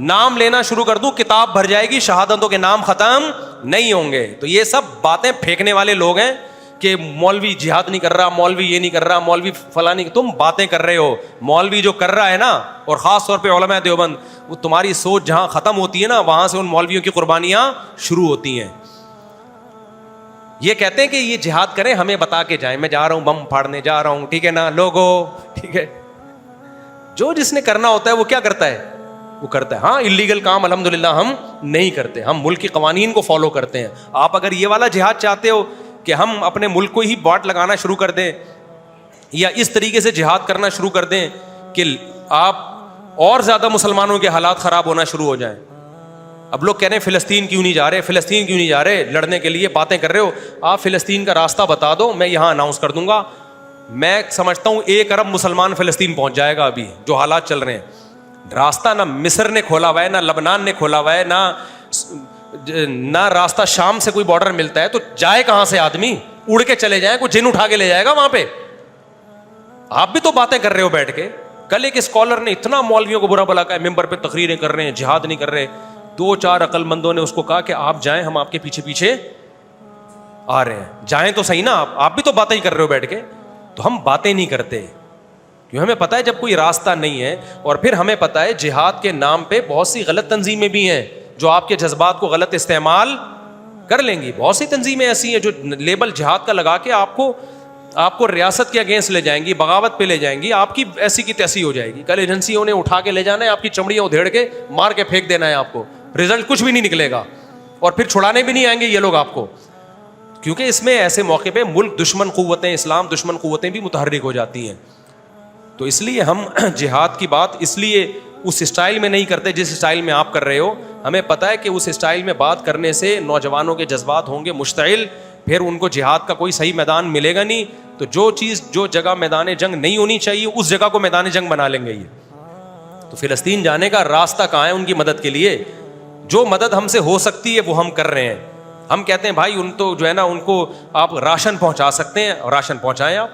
نام لینا شروع کر دوں کتاب بھر جائے گی, شہادتوں کے نام ختم نہیں ہوں گے. تو یہ سب باتیں پھینکنے والے لوگ ہیں کہ مولوی جہاد نہیں کر رہا, مولوی یہ نہیں کر رہا, مولوی فلاں نہیں. تم باتیں کر رہے ہو. مولوی جو کر رہا ہے نا, اور خاص طور پہ علماء دیوبند, وہ تمہاری سوچ جہاں ختم ہوتی ہے نا, وہاں سے ان مولویوں کی قربانیاں شروع ہوتی ہیں. یہ کہتے ہیں کہ یہ جہاد کریں, ہمیں بتا کے جائیں. میں جا رہا ہوں بم پھاڑنے جا رہا ہوں, ٹھیک ہے نا لوگو, ٹھیک ہے. جو جس نے کرنا ہوتا ہے وہ کیا کرتا ہے, وہ کرتا ہے. ہاں اللیگل کام الحمدللہ ہم نہیں کرتے, ہم ملک کے قوانین کو فالو کرتے ہیں. آپ اگر یہ والا جہاد چاہتے ہو کہ ہم اپنے ملک کو ہی باٹ لگانا شروع کر دیں, یا اس طریقے سے جہاد کرنا شروع کر دیں کہ آپ اور زیادہ مسلمانوں کے حالات خراب ہونا شروع ہو جائیں. اب لوگ کہہ رہے ہیں فلسطین کیوں نہیں جا رہے, فلسطین کیوں نہیں جا رہے لڑنے کے لیے, باتیں کر رہے ہو. آپ فلسطین کا راستہ بتا دو, میں یہاں اناؤنس کر دوں گا. میں سمجھتا ہوں 1 ارب مسلمان فلسطین پہنچ جائے گا. ابھی جو حالات چل رہے ہیں, راستہ نہ مصر نے کھولا ہوا ہے, نہ لبنان نے کھولا ہوا ہے, نہ راستہ شام سے کوئی بارڈر ملتا ہے. تو جائے کہاں سے آدمی, اڑ کے چلے جائیں, کوئی جن اٹھا کے لے جائے گا وہاں پہ. آپ بھی تو باتیں کر رہے ہو بیٹھ کے. کل ایک اسکالر نے اتنا مولویوں کو برا بلا کہا, ممبر پہ تقریریں کر رہے ہیں, جہاد نہیں کر رہے. 2-4 عقل مندوں نے اس کو کہا کہ آپ جائیں, ہم آپ کے پیچھے پیچھے آ رہے ہیں, جائیں تو صحیح نا. آپ بھی تو باتیں ہی کر رہے ہو بیٹھ کے. تو ہم باتیں نہیں کرتے کیوں, ہمیں پتا ہے جب کوئی راستہ نہیں ہے. اور پھر ہمیں پتا ہے جہاد کے نام پہ بہت سی غلط تنظیمیں بھی ہیں جو آپ کے جذبات کو غلط استعمال کر لیں گی. بہت سی تنظیمیں ایسی ہیں جو لیبل جہاد کا لگا کے آپ کو ریاست کے اگینسٹ لے جائیں گی, بغاوت پہ لے جائیں گی, آپ کی ایسی کی تیسی ہو جائے گی. کل ایجنسیوں نے اٹھا کے لے جانا ہے, آپ کی چمڑیاں ادھیڑ کے مار کے پھینک دینا ہے آپ کو, رزلٹ کچھ بھی نہیں نکلے گا, اور پھر چھڑانے بھی نہیں آئیں گے یہ لوگ آپ کو. کیونکہ اس میں ایسے موقع پہ ملک دشمن قوتیں, اسلام دشمن قوتیں بھی متحرک ہو جاتی ہیں. تو اس لیے ہم جہاد کی بات اس لیے اس اسٹائل میں نہیں کرتے جس اسٹائل میں آپ کر رہے ہو. ہمیں پتہ ہے کہ اس اسٹائل میں بات کرنے سے نوجوانوں کے جذبات ہوں گے مشتعل, پھر ان کو جہاد کا کوئی صحیح میدان ملے گا نہیں. تو جو جگہ میدان جنگ نہیں ہونی چاہیے اس جگہ کو میدان جنگ بنا لیں گے یہ. تو فلسطین جانے کا راستہ کہاں ہے ان کی مدد کے لیے؟ جو مدد ہم سے ہو سکتی ہے وہ ہم کر رہے ہیں. ہم کہتے ہیں بھائی ان تو جو ہے نا ان کو آپ راشن پہنچا سکتے ہیں, راشن پہنچائیں آپ.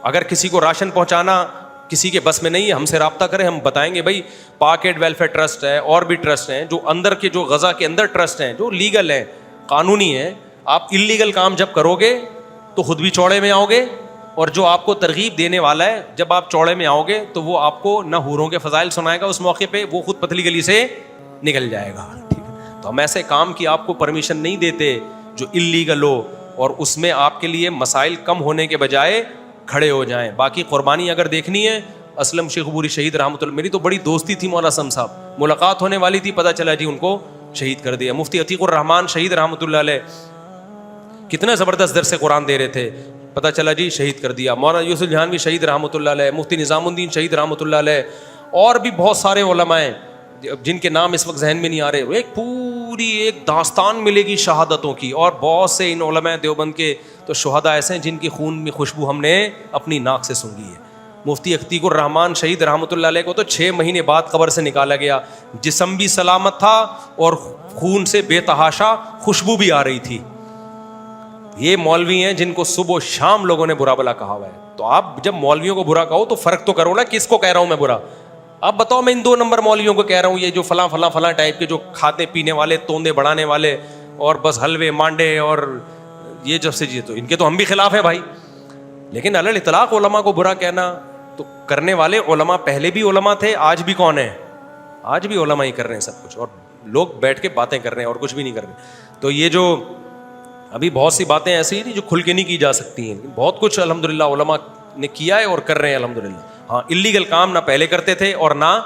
اگر کسی کو راشن پہنچانا کسی کے بس میں نہیں ہے, ہم سے رابطہ کریں, ہم بتائیں گے بھائی پاکٹ ویلفیئر ٹرسٹ ہے, اور بھی ٹرسٹ ہیں جو اندر کے, جو غزہ کے اندر ٹرسٹ ہیں جو لیگل ہیں, قانونی ہیں. آپ اللیگل کام جب کرو گے تو خود بھی چوڑے میں آؤ گے, اور جو آپ کو ترغیب دینے والا ہے جب آپ چوڑے میں آؤ گے تو وہ آپ کو نہ حوروں کے فضائل سنائے گا اس موقع پہ, وہ خود پتلی گلی سے نکل جائے گا. ٹھیک ہے, تو ہم ایسے کام کی آپ کو پرمیشن نہیں دیتے جو اللیگل ہو, اور اس میں آپ کے لیے مسائل کم ہونے کے بجائے کھڑے ہو جائیں. باقی قربانی اگر دیکھنی ہے, اسلم شیخ عبوری شہید رحمۃ اللہ, میری تو بڑی دوستی تھی مولا اسلم صاحب, ملاقات ہونے والی تھی, پتہ چلا جی ان کو شہید کر دیا. مفتی عتیق الرحمان شہید رحمۃ اللہ علیہ کتنے زبردست درس قرآن دے رہے تھے, پتہ چلا جی شہید کر دیا. مولانا یوسف جہانوی شہید رحمۃ اللہ علیہ, مفتی نظام الدین شہید رحمۃ اللہ علیہ, اور بھی بہت سارے علماء ہیں جن کے نام اس وقت ذہن میں نہیں آ رہے. ایک پوری ایک داستان ملے گی شہادتوں کی, اور بہت سے ان علماء دیوبند کے تو شہداء ایسے ہیں جن کی خون میں خوشبو ہم نے اپنی ناک سے سونگھی ہے. مفتی عتیق الرحمان شہید رحمۃ اللہ علیہ کو تو 6 مہینے بعد قبر سے نکالا گیا, جسم بھی سلامت تھا اور خون سے بے تحاشا خوشبو بھی آ رہی تھی. یہ مولوی ہیں جن کو صبح و شام لوگوں نے برا بلا کہا ہوا ہے. تو آپ جب مولویوں کو برا کہو تو فرق تو کرو نا, کس کو کہہ رہا ہوں میں برا. اب بتاؤ میں ان 2 نمبر مولویوں کو کہہ رہا ہوں, یہ جو فلاں فلاں فلاں ٹائپ کے جو کھاتے پینے والے, توندے بڑھانے والے, اور بس حلوے مانڈے اور یہ جب سے, تو ان کے تو ہم بھی خلاف ہیں بھائی. لیکن علی الاطلاق علماء کو برا کہنا, تو کرنے والے علماء پہلے بھی علماء تھے, آج بھی کون ہیں, آج بھی علماء ہی کر رہے ہیں سب کچھ, اور لوگ بیٹھ کے باتیں کر رہے ہیں اور کچھ بھی نہیں کر رہے. تو یہ جو ابھی بہت سی باتیں ایسی ہیں جو کھل کے نہیں کی جا سکتی ہیں, بہت کچھ الحمدللہ علماء نے کیا ہے اور کر رہے ہیں الحمدللہ. ہاں اللیگل کام نہ پہلے کرتے تھے اور نہ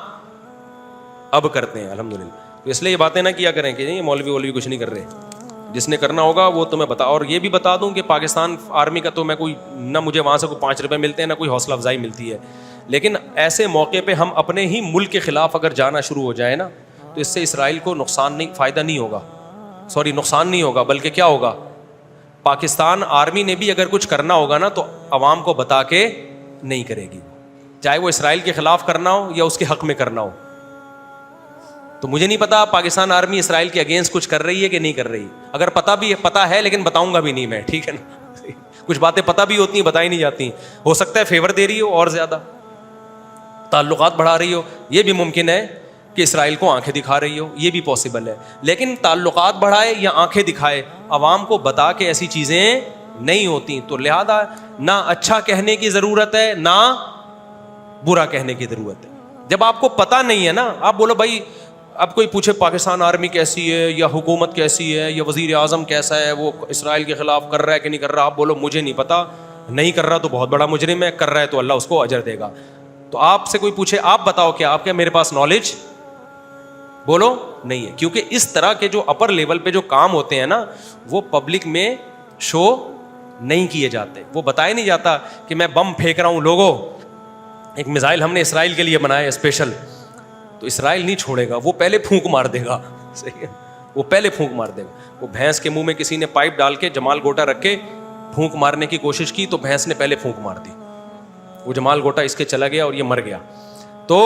اب کرتے ہیں الحمدللہ. تو اس لیے یہ باتیں نہ کیا کریں کہ یہ مولوی کچھ نہیں کر رہے, جس نے کرنا ہوگا وہ تمہیں بتا. اور یہ بھی بتا دوں کہ پاکستان آرمی کا تو میں کوئی نہ مجھے وہاں سے کوئی 5 روپے ملتے ہیں نہ کوئی حوصلہ افزائی ملتی ہے, لیکن ایسے موقع پہ ہم اپنے ہی ملک کے خلاف اگر جانا شروع ہو جائے نا تو اس سے اسرائیل کو فائدہ نہیں ہوگا, نقصان نہیں ہوگا, بلکہ کیا ہوگا, پاکستان آرمی نے بھی اگر کچھ کرنا ہوگا نا تو عوام کو بتا کے نہیں کرے گی, چاہے وہ اسرائیل کے خلاف کرنا ہو یا اس کے حق میں کرنا ہو. تو مجھے نہیں پتا پاکستان آرمی اسرائیل کے اگینسٹ کچھ کر رہی ہے کہ نہیں کر رہی. اگر پتا ہے لیکن بتاؤں گا بھی نہیں میں, ٹھیک ہے نا. کچھ باتیں پتہ بھی ہوتی ہیں بتائی نہیں جاتی. ہو سکتا ہے فیور دے رہی ہو اور زیادہ تعلقات بڑھا رہی ہو, یہ بھی ممکن ہے. کہ اسرائیل کو آنکھیں دکھا رہی ہو, یہ بھی پاسبل ہے, لیکن تعلقات بڑھائے یا آنکھیں دکھائے, عوام کو بتا کے ایسی چیزیں نہیں ہوتی. تو لہذا نہ اچھا کہنے کی ضرورت ہے نہ برا کہنے کی ضرورت ہے. جب آپ کو پتہ نہیں ہے نا, آپ بولو بھائی, اب کوئی پوچھے پاکستان آرمی کیسی ہے یا حکومت کیسی ہے یا وزیر اعظم کیسا ہے, وہ اسرائیل کے خلاف کر رہا ہے کہ نہیں کر رہا, آپ بولو مجھے نہیں پتا, نہیں کر رہا تو بہت بڑا مجرم ہے, کر رہا ہے تو اللہ اس کو اجر دے گا. تو آپ سے کوئی پوچھے آپ بتاؤ کیا, آپ کیا میرے پاس نالج, بولو نہیں ہے. کیونکہ اس طرح کے جو اپر لیول پہ جو کام ہوتے ہیں نا, وہ پبلک میں شو نہیں کیے جاتے, وہ بتایا نہیں جاتا کہ میں بم پھینک رہا ہوں. لوگوں, ایک میزائل ہم نے اسرائیل کے لیے بنایا اسپیشل, تو اسرائیل نہیں چھوڑے گا, وہ پہلے پھونک مار دے گا. صحیح ہے, وہ پہلے پھونک مار دے گا. وہ بھینس کے منہ میں کسی نے پائپ ڈال کے جمال گوٹا رکھ کے پھونک مارنے کی کوشش کی, تو بھینس نے پہلے پھونک مار دی, وہ جمال گوٹا اس کے چلا گیا اور یہ مر گیا. تو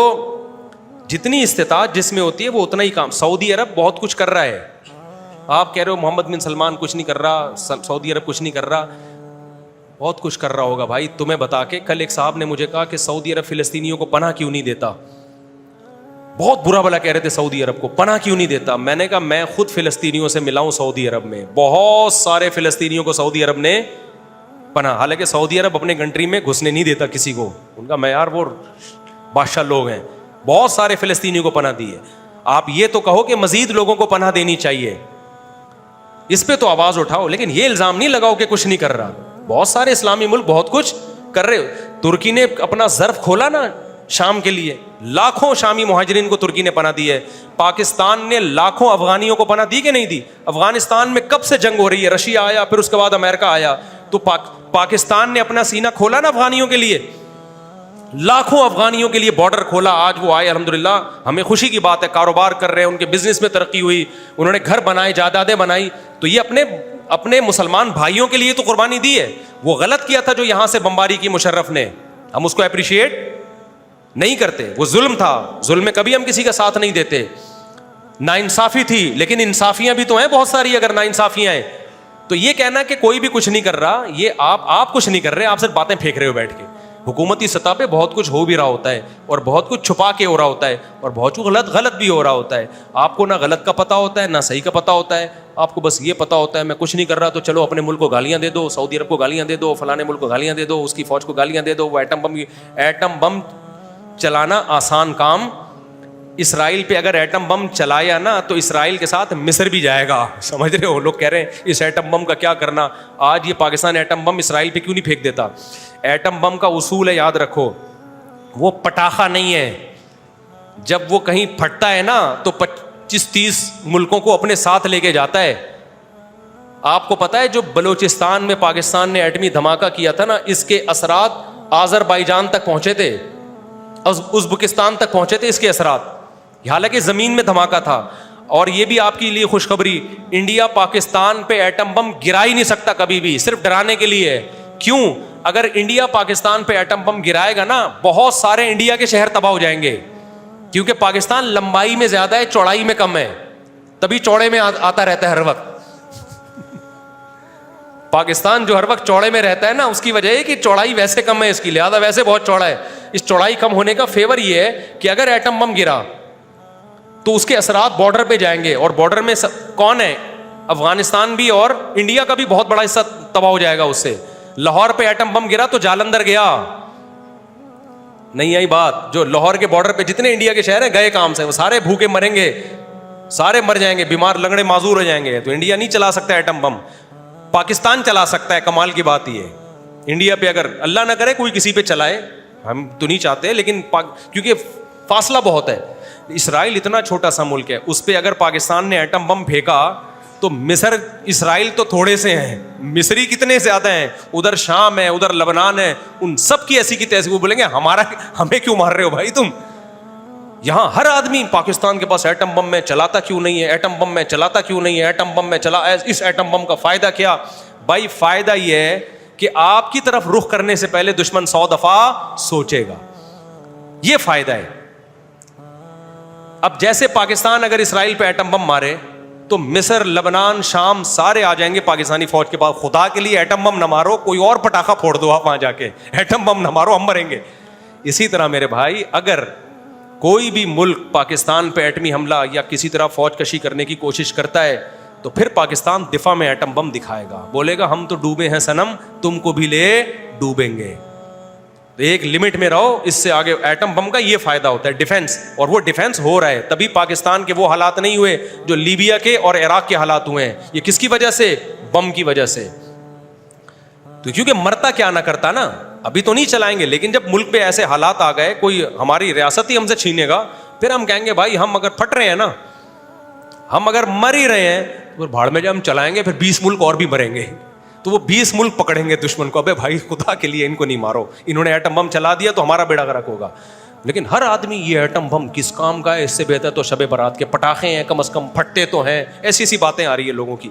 جتنی استطاعت جس میں ہوتی ہے وہ اتنا ہی کام. سعودی عرب بہت کچھ کر رہا ہے, آپ کہہ رہے ہو محمد بن سلمان کچھ نہیں کر رہا, سعودی عرب کچھ نہیں کر رہا, بہت کچھ کر رہا ہوگا بھائی. تمہیں بتا کے کل ایک صاحب نے مجھے کہا کہ سعودی عرب فلسطینیوں کو پناہ کیوں نہیں دیتا, بہت برا بلا کہہ رہے تھے سعودی عرب کو پناہ کیوں نہیں دیتا. میں نے کہا میں خود فلسطینیوں سے ملا ہوں سعودی عرب میں, بہت سارے فلسطینیوں کو سعودی عرب نے پناہ, حالانکہ سعودی عرب اپنے کنٹری میں گھسنے نہیں دیتا کسی کو, ان کا معیار وہ بادشاہ لوگ ہیں, بہت سارے فلسطینیوں کو پناہ دی ہے. آپ یہ تو کہو کہ مزید لوگوں کو پناہ دینی چاہیے, اس پہ تو آواز اٹھاؤ, لیکن یہ الزام نہیں لگاؤ کہ کچھ نہیں کر رہا. بہت سارے اسلامی ملک بہت کچھ کر رہے. ترکی نے اپنا ظرف کھولا نا شام کے لیے, لاکھوں شامی مہاجرین کو ترکی نے پناہ دی ہے. پاکستان نے لاکھوں افغانیوں کو پناہ دی کہ نہیں دی. افغانستان میں کب سے جنگ ہو رہی ہے, رشیا آیا, پھر اس کے بعد امریکہ آیا, تو پاکستان نے اپنا سینہ کھولا نا افغانیوں کے لیے, لاکھوں افغانیوں کے لیے بارڈر کھولا. آج وہ آئے, الحمدللہ ہمیں خوشی کی بات ہے, کاروبار کر رہے ہیں, ان کے بزنس میں ترقی ہوئی, انہوں نے گھر بنائے, جائیدادیں بنائی. تو یہ اپنے مسلمان بھائیوں کے لیے تو قربانی دی ہے. وہ غلط کیا تھا جو یہاں سے بمباری کی مشرف نے, ہم اس کو اپریشیٹ نہیں کرتے, وہ ظلم تھا, ظلم میں کبھی ہم کسی کا ساتھ نہیں دیتے. ناانصافی تھی, لیکن انصافیاں بھی تو ہیں بہت ساری. اگر ناانصافیاں ہیں تو یہ کہنا کہ کوئی بھی کچھ نہیں کر رہا, یہ آپ کچھ نہیں کر رہے, آپ صرف باتیں پھینک رہے ہو بیٹھ کے. حکومتی سطح پہ بہت کچھ ہو بھی رہا ہوتا ہے, اور بہت کچھ چھپا کے ہو رہا ہوتا ہے, اور بہت کچھ غلط بھی ہو رہا ہوتا ہے. آپ کو نہ غلط کا پتہ ہوتا ہے نہ صحیح کا پتہ ہوتا ہے. آپ کو بس یہ پتہ ہوتا ہے میں کچھ نہیں کر رہا, تو چلو اپنے ملک کو گالیاں دے دو, سعودی عرب کو گالیاں دے دو, فلانے ملک کو گالیاں دے دو, اس کی فوج کو گالیاں دے دو. وہ ایٹم بم چلانا آسان کام. اسرائیل پہ اگر ایٹم بم چلایا نا تو اسرائیل کے ساتھ مصر بھی جائے گا, سمجھ رہے ہو. لوگ کہہ رہے ہیں اس ایٹم بم کا کیا کرنا, آج یہ پاکستان ایٹم بم اسرائیل پہ کیوں نہیں پھینک دیتا. ایٹم بم کا اصول ہے, یاد رکھو, وہ پٹاخہ نہیں ہے. جب وہ کہیں پھٹتا ہے نا تو 25-30 ملکوں کو اپنے ساتھ لے کے جاتا ہے. آپ کو پتا ہے جو بلوچستان میں پاکستان نے ایٹمی دھماکہ کیا تھا نا, اس کے اثرات آذربائیجان تک پہنچے تھے, ازبکستان تک پہنچے تھے اس کے اثرات, حالانکہ زمین میں دھماکہ تھا. اور یہ بھی آپ کے لیے خوشخبری, انڈیا پاکستان پہ ایٹم بم گرا ہی نہیں سکتا کبھی بھی, صرف ڈرانے کے لیے. کیوں؟ اگر انڈیا پاکستان پہ ایٹم بم گرائے گا نا, بہت سارے انڈیا کے شہر تباہ ہو جائیں گے, کیونکہ پاکستان لمبائی میں زیادہ ہے, چوڑائی میں کم ہے, تبھی چوڑے میں آتا رہتا ہے ہر وقت. پاکستان جو ہر وقت چوڑے میں رہتا ہے نا, اس کی وجہ ہے کہ چوڑائی ویسے کم ہے اس کی, لہذا ویسے بہت چوڑا ہے. اس چوڑائی کم ہونے کا فیور یہ ہے کہ اگر ایٹم بم گرا تو اس کے اثرات بارڈر پہ جائیں گے, اور بارڈر میں کون ہے, افغانستان بھی اور انڈیا کا بھی بہت بڑا حصہ تباہ ہو جائے گا اس سے. لاہور پہ ایٹم بم گرا تو جالندھر گیا, نہیں آئی بات. جو لاہور کے بارڈر پہ جتنے انڈیا کے شہر ہیں گئے کام سے, وہ سارے بھوکے مریں گے, سارے مر جائیں گے, بیمار لنگڑے معذور ہو جائیں گے. تو انڈیا نہیں چلا سکتا ایٹم بم, پاکستان چلا سکتا ہے. کمال کی بات یہ ہے, انڈیا پہ اگر اللہ نہ کرے کوئی کسی پہ چلائے, ہم تو نہیں چاہتے, لیکن کیونکہ فاصلہ بہت ہے. اسرائیل اتنا چھوٹا سا ملک ہے, اس پہ اگر پاکستان نے ایٹم بم پھینکا تو مصر, اسرائیل تو تھوڑے سے ہیں, مصری کتنے زیادہ ہیں, ادھر شام ہے, ادھر لبنان ہے, ان سب کی ایسی کی تیسی. وہ بولیں گے ہمیں کیوں مار رہے ہو بھائی تم. یہاں ہر آدمی پاکستان کے پاس ایٹم بم میں چلاتا کیوں نہیں ہے, ایٹم بم میں چلاتا کیوں نہیں ہے, ایٹم بم میں چلا, اس ایٹم بم کا فائدہ کیا. بھائی فائدہ یہ ہے کہ آپ کی طرف رخ کرنے سے پہلے دشمن 100 دفعہ سوچے گا, یہ فائدہ ہے. اب جیسے پاکستان اگر اسرائیل پہ ایٹم بم مارے تو مصر, لبنان, شام سارے آ جائیں گے پاکستانی فوج کے پاس. خدا کے لیے ایٹم بم نہ مارو, کوئی اور پٹاخہ پھوڑ دو آپ وہاں جا کے, ایٹم بم نہ مارو, ہم مریں گے. اسی طرح میرے بھائی, اگر کوئی بھی ملک پاکستان پہ ایٹمی حملہ یا کسی طرح فوج کشی کرنے کی کوشش کرتا ہے تو پھر پاکستان دفاع میں ایٹم بم دکھائے گا, بولے گا ہم تو ڈوبے ہیں صنم, تم کو بھی لے ڈوبیں گے. تو ایک لمٹ میں رہو, اس سے آگے ایٹم بم کا یہ فائدہ ہوتا ہے ڈیفنس, اور وہ ڈیفنس ہو رہا ہے. تبھی پاکستان کے وہ حالات نہیں ہوئے جو لیبیا کے اور عراق کے حالات ہوئے ہیں. یہ کس کی وجہ سے؟ بم کی وجہ سے. تو کیونکہ مرتا کیا نہ کرتا نا, ابھی تو نہیں چلائیں گے, لیکن جب ملک پہ ایسے حالات آ گئے, کوئی ہماری ریاست ہی ہم سے چھینے گا, پھر ہم کہیں گے بھائی ہم اگر پھٹ رہے ہیں نا, ہم اگر مر ہی رہے ہیں تو بھاڑ میں جب ہم چلائیں گے پھر 20 ملک اور بھی مریں گے. تو وہ 20 ملک پکڑیں گے دشمن کو, ابے بھائی خدا کے لیے ان کو نہیں مارو, انہوں نے ایٹم بم چلا دیا تو ہمارا بیڑا غرق ہوگا. لیکن ہر آدمی یہ ایٹم بم کس کام کا ہے, اس سے بہتر تو شب برات کے پٹاخے ہیں, کم از کم پھٹتے تو ہیں. ایسی باتیں آ رہی ہیں لوگوں کی.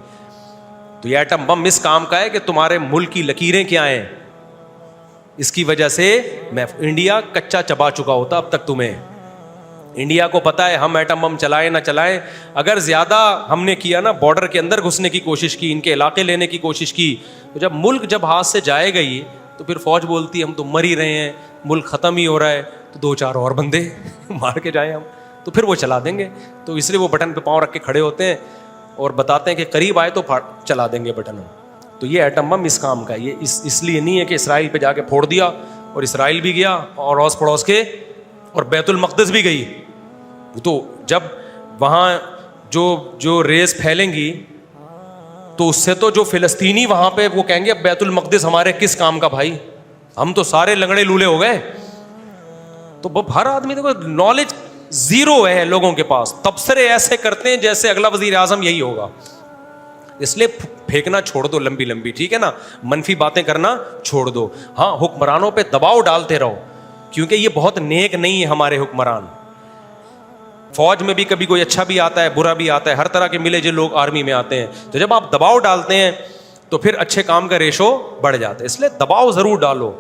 تو یہ ایٹم بم اس کام کا ہے کہ تمہارے ملک کی لکیریں کیا ہیں, اس کی وجہ سے میں انڈیا کچا چبا چکا ہوتا اب تک. تمہیں انڈیا کو پتا ہے ہم ایٹم بم چلائیں نہ چلائیں, اگر زیادہ ہم نے کیا نا, بارڈر کے اندر گھسنے کی کوشش کی, ان کے علاقے لینے کی کوشش کی, تو جب ملک جب ہاتھ سے جائے گئی تو پھر فوج بولتی ہے ہم تو مر ہی رہے ہیں, ملک ختم ہی ہو رہا ہے, تو 2-4 اور بندے مار کے جائیں ہم, تو پھر وہ چلا دیں گے. تو اس لیے وہ بٹن پہ پاؤں رکھ کے کھڑے ہوتے ہیں اور بتاتے ہیں کہ قریب آئے تو چلا دیں گے بٹن. تو یہ ایٹم بم اس کام کا, یہ اس لیے نہیں ہے کہ اسرائیل پہ جا کے پھوڑ دیا, اور اسرائیل بھی گیا اور اوس پڑوس کے, اور بیت المقدس بھی گئی. تو جب وہاں جو ریز پھیلیں گی تو اس سے تو جو فلسطینی وہاں پہ وہ کہیں گے اب بیت المقدس ہمارے کس کام کا بھائی, ہم تو سارے لنگڑے لولے ہو گئے. تو ہر آدمی دیکھو نالج زیرو ہے لوگوں کے پاس, تبصرے ایسے کرتے ہیں جیسے اگلا وزیر اعظم یہی ہوگا. اس لیے پھینکنا چھوڑ دو لمبی لمبی, ٹھیک ہے نا, منفی باتیں کرنا چھوڑ دو. ہاں حکمرانوں پہ دباؤ ڈالتے رہو, کیونکہ یہ بہت نیک نہیں ہے ہمارے حکمران. فوج میں بھی کبھی کوئی اچھا بھی آتا ہے, برا بھی آتا ہے, ہر طرح کے ملے جو لوگ آرمی میں آتے ہیں. تو جب آپ دباؤ ڈالتے ہیں تو پھر اچھے کام کا ریشو بڑھ جاتا ہے. اس لیے دباؤ ضرور ڈالو,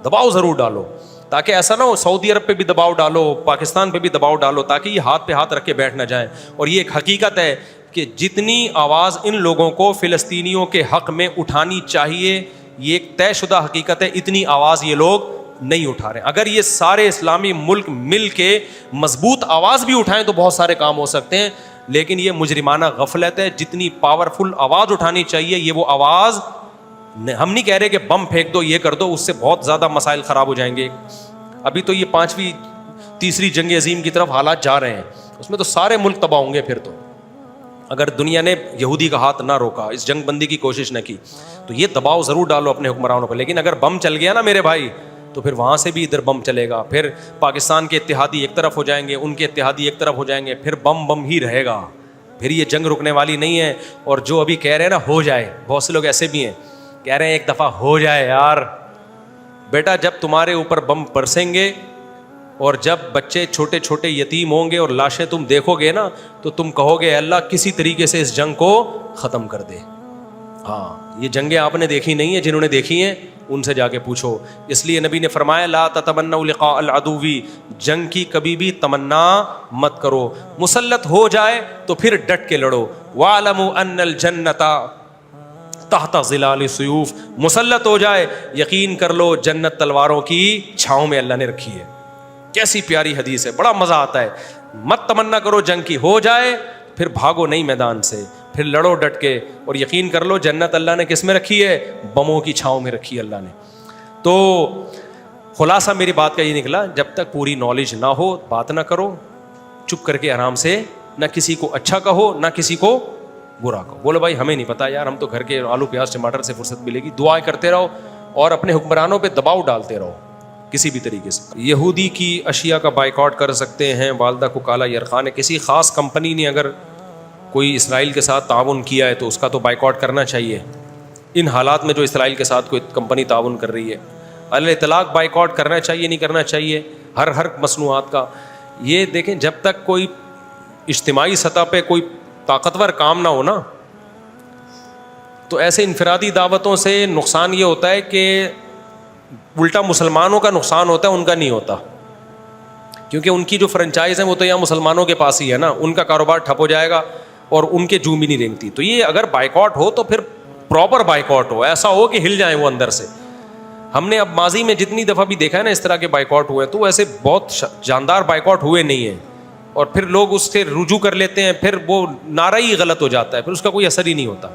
دباؤ ضرور ڈالو, تاکہ ایسا نہ ہو سعودی عرب پہ بھی دباؤ ڈالو, پاکستان پہ بھی دباؤ ڈالو, تاکہ یہ ہاتھ پہ ہاتھ رکھ کے بیٹھ نہ جائیں. اور یہ ایک حقیقت ہے کہ جتنی آواز ان لوگوں کو فلسطینیوں کے حق میں اٹھانی چاہیے, یہ ایک طے شدہ حقیقت ہے, اتنی آواز یہ لوگ نہیں اٹھا رہے. اگر یہ سارے اسلامی ملک مل کے مضبوط آواز بھی اٹھائیں تو بہت سارے کام ہو سکتے ہیں, لیکن یہ مجرمانہ غفلت ہے. جتنی پاورفل آواز اٹھانی چاہیے یہ وہ آواز, ہم نہیں کہہ رہے کہ بم پھینک دو, یہ کر دو, اس سے بہت زیادہ مسائل خراب ہو جائیں گے. ابھی تو یہ 5ویں 3ری جنگ عظیم کی طرف حالات جا رہے ہیں, اس میں تو سارے ملک تباہ ہوں گے. پھر تو اگر دنیا نے یہودی کا ہاتھ نہ روکا, اس جنگ بندی کی کوشش نہ کی, تو یہ دباؤ ضرور ڈالو اپنے حکمرانوں پر. لیکن اگر بم چل گیا نا میرے بھائی, تو پھر وہاں سے بھی ادھر بم چلے گا, پھر پاکستان کے اتحادی ایک طرف ہو جائیں گے, ان کے اتحادی ایک طرف ہو جائیں گے, پھر بم ہی رہے گا. پھر یہ جنگ رکنے والی نہیں ہے. اور جو ابھی کہہ رہے ہیں نا ہو جائے, بہت سے لوگ ایسے بھی ہیں کہہ رہے ہیں ایک دفعہ ہو جائے. یار بیٹا, جب تمہارے اوپر بم برسیں گے اور جب بچے چھوٹے چھوٹے یتیم ہوں گے اور لاشیں تم دیکھو گے نا, تو تم کہو گے اللہ کسی طریقے سے اس جنگ کو ختم کر دے. ہاں, یہ جنگیں آپ نے دیکھی نہیں ہیں, جنہوں نے دیکھی ہیں ان سے جا کے پوچھو. اس لیے نبی نے فرمایا لا تتمنوا لقاء العدو, جنگ کی کبھی بھی تمنا مت کرو. مسلط ہو جائے تو پھر ڈٹ کے لڑو. واعلموا ان الجنۃ تحت ظلال السیوف, مسلط ہو جائے یقین کر لو جنت تلواروں کی چھاؤں میں اللہ نے رکھی ہے. کیسی پیاری حدیث ہے, بڑا مزہ آتا ہے. مت تمنا کرو جنگ کی, ہو جائے پھر بھاگو نہیں میدان سے, پھر لڑو ڈٹ کے, اور یقین کر لو جنت اللہ نے کس میں رکھی ہے, بموں کی چھاؤں میں رکھی ہے اللہ نے. تو خلاصہ میری بات کا یہ نکلا, جب تک پوری نالج نہ ہو بات نہ کرو, چپ کر کے آرام سے, نہ کسی کو اچھا کہو نہ کسی کو برا کہو. بولو بھائی ہمیں نہیں پتا یار, ہم تو گھر کے آلو پیاز ٹماٹر سے فرصت ملے گی. دعائیں کرتے رہو اور اپنے حکمرانوں پہ دباؤ ڈالتے رہو کسی بھی طریقے سے. یہودی کی اشیاء کا بائیکاٹ کر سکتے ہیں, والدہ کو کالا یرقاں نے. کسی خاص کمپنی نے اگر کوئی اسرائیل کے ساتھ تعاون کیا ہے تو اس کا تو بائیکاٹ کرنا چاہیے. ان حالات میں جو اسرائیل کے ساتھ کوئی کمپنی تعاون کر رہی ہے, علی اطلاق بائیکاٹ کرنا چاہیے نہیں کرنا چاہیے ہر مصنوعات کا. یہ دیکھیں جب تک کوئی اجتماعی سطح پہ کوئی طاقتور کام نہ ہو نا, تو ایسے انفرادی دعوتوں سے نقصان یہ ہوتا ہے کہ الٹا مسلمانوں کا نقصان ہوتا ہے, ان کا نہیں ہوتا. کیونکہ ان کی جو فرنچائز ہیں وہ تو یہاں مسلمانوں کے پاس ہی ہے نا, ان کا کاروبار ٹھپ ہو جائے گا اور ان کے جوم بھی نہیں رینگتی. تو یہ اگر بائیکاٹ ہو تو پھر پراپر بائیکاٹ ہو, ایسا ہو کہ ہل جائیں وہ اندر سے. ہم نے اب ماضی میں جتنی دفعہ بھی دیکھا ہے نا اس طرح کے بائیکاٹ ہوئے تو ایسے بہت جاندار بائیکاٹ ہوئے نہیں ہیں, اور پھر لوگ اس سے رجوع کر لیتے ہیں, پھر وہ نعرہ ہی غلط ہو جاتا ہے, پھر اس کا کوئی اثر ہی نہیں ہوتا.